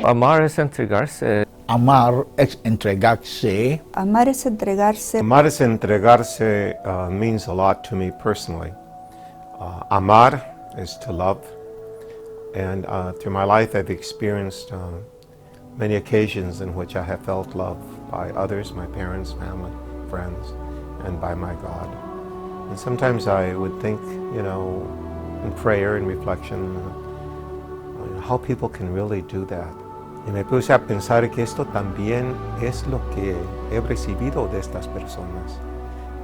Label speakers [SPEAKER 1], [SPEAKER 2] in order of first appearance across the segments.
[SPEAKER 1] Amar es entregarse.
[SPEAKER 2] Amar es entregarse.
[SPEAKER 3] Amar es entregarse.
[SPEAKER 4] Amar es entregarse means a lot to me personally. Amar is to love, and through my life I've experienced many occasions in which I have felt love by others, my parents, family, friends, and by my God. And sometimes I would think, in prayer and reflection, how people can really do that. Y me puse a pensar que esto también es lo que he recibido de estas personas.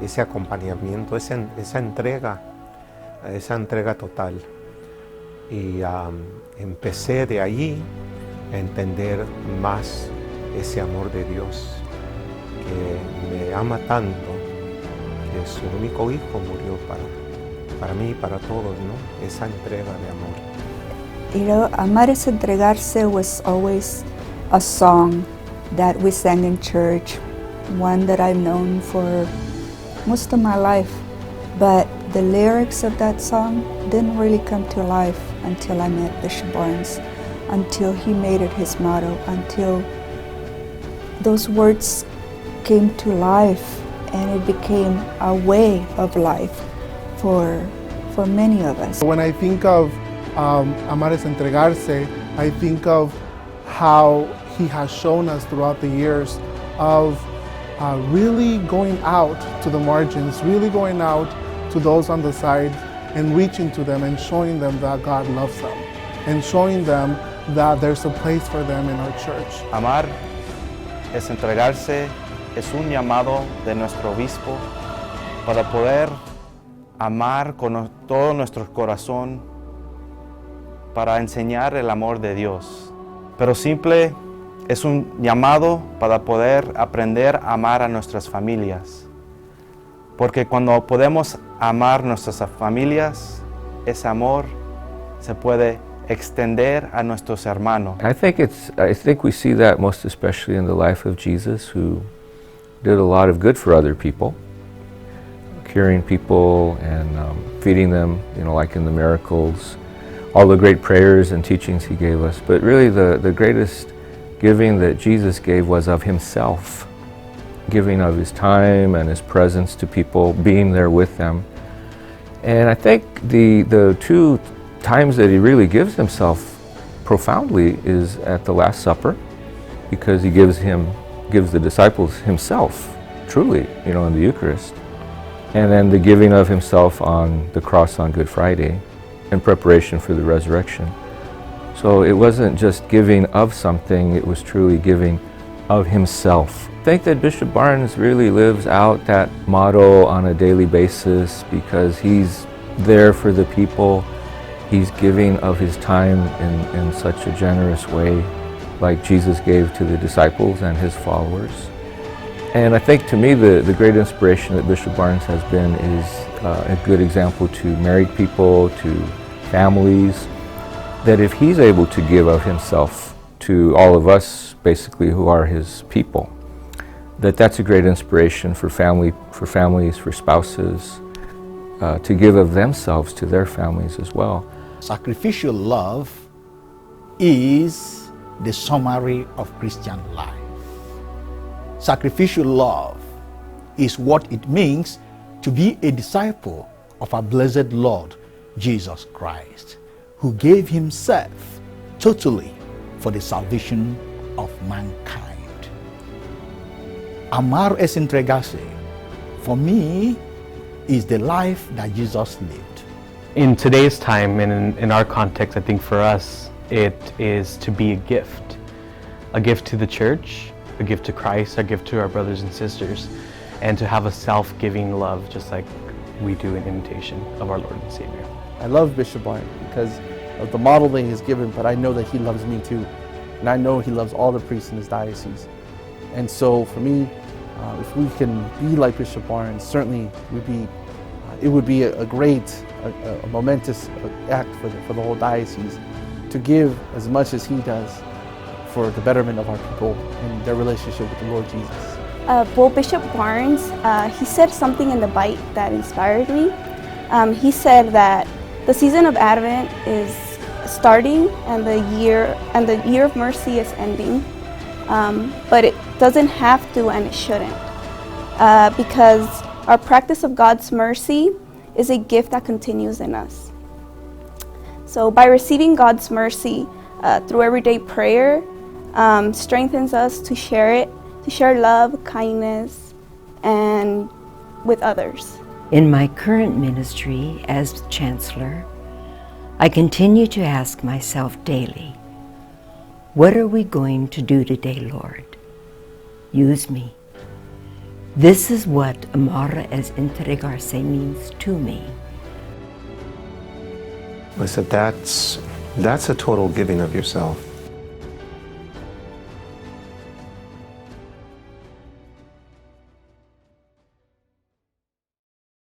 [SPEAKER 4] Ese acompañamiento, esa entrega total. Y empecé de ahí a entender más ese amor de Dios, que me ama tanto, que su único hijo murió para mí y para todos, ¿no? Esa entrega de amor.
[SPEAKER 3] Amar es entregarse was always a song that we sang in church, one that I've known for most of my life. But the lyrics of that song didn't really come to life until I met Bishop Barnes, until he made it his motto, until those words came to life and it became a way of life for many of us.
[SPEAKER 5] When I think of Amar es entregarse, I think of how he has shown us throughout the years of really going out to the margins, really going out to those on the side and reaching to them and showing them that God loves them and showing them that there's a place for them in our church.
[SPEAKER 6] Amar es entregarse, es un llamado de nuestro obispo para poder amar con todo nuestro corazón, para enseñar el amor de Dios. Pero simple es un llamado para poder aprender a amar a nuestras familias. Porque cuando podemos amar nuestras familias, ese amor se puede extender a nuestros hermanos.
[SPEAKER 1] I think we see that most especially in the life of Jesus, who did a lot of good for other people, curing people and feeding them, like in the miracles, all the great prayers and teachings he gave us. But really the greatest giving that Jesus gave was of himself, giving of his time and his presence to people, being there with them. And I think the two times that he really gives himself profoundly is at the Last Supper, because he gives the disciples himself, truly, in the Eucharist. And then the giving of himself on the cross on Good Friday in preparation for the resurrection. So it wasn't just giving of something, it was truly giving of himself. I think that Bishop Barnes really lives out that motto on a daily basis because he's there for the people. He's giving of his time in such a generous way, like Jesus gave to the disciples and his followers. And I think to me the great inspiration that Bishop Barnes has been is a good example to married people, to families, that if he's able to give of himself to all of us, basically, who are his people, that's a great inspiration for families, for spouses, to give of themselves to their families as well.
[SPEAKER 2] Sacrificial love is the summary of Christian life. Sacrificial love is what it means to be a disciple of our blessed Lord Jesus Christ, who gave himself totally for the salvation of mankind. Amar es entregarse, for me, is the life that Jesus lived.
[SPEAKER 7] In today's time and in our context, I think for us, it is to be a gift to the church, a gift to Christ, a gift to our brothers and sisters, and to have a self-giving love, just like we do in imitation of our Lord and Savior.
[SPEAKER 8] I love Bishop Barnes because of the model that he's given, but I know that he loves me too. And I know he loves all the priests in his diocese. And so for me, if we can be like Bishop Barnes, certainly it would be a great, a momentous act for the whole diocese to give as much as he does for the betterment of our people and their relationship with the Lord Jesus.
[SPEAKER 9] Well, Bishop Barnes, he said something in the Bite that inspired me. He said that the season of Advent is starting and the year of mercy is ending, but it doesn't have to and it shouldn't, because our practice of God's mercy is a gift that continues in us. So by receiving God's mercy through everyday prayer, strengthens us to share it, to share love, kindness, and with others.
[SPEAKER 10] In my current ministry as Chancellor, I continue to ask myself daily, what are we going to do today, Lord? Use me. This is what Amar as Entregarse means to me.
[SPEAKER 4] I said, that's a total giving of yourself.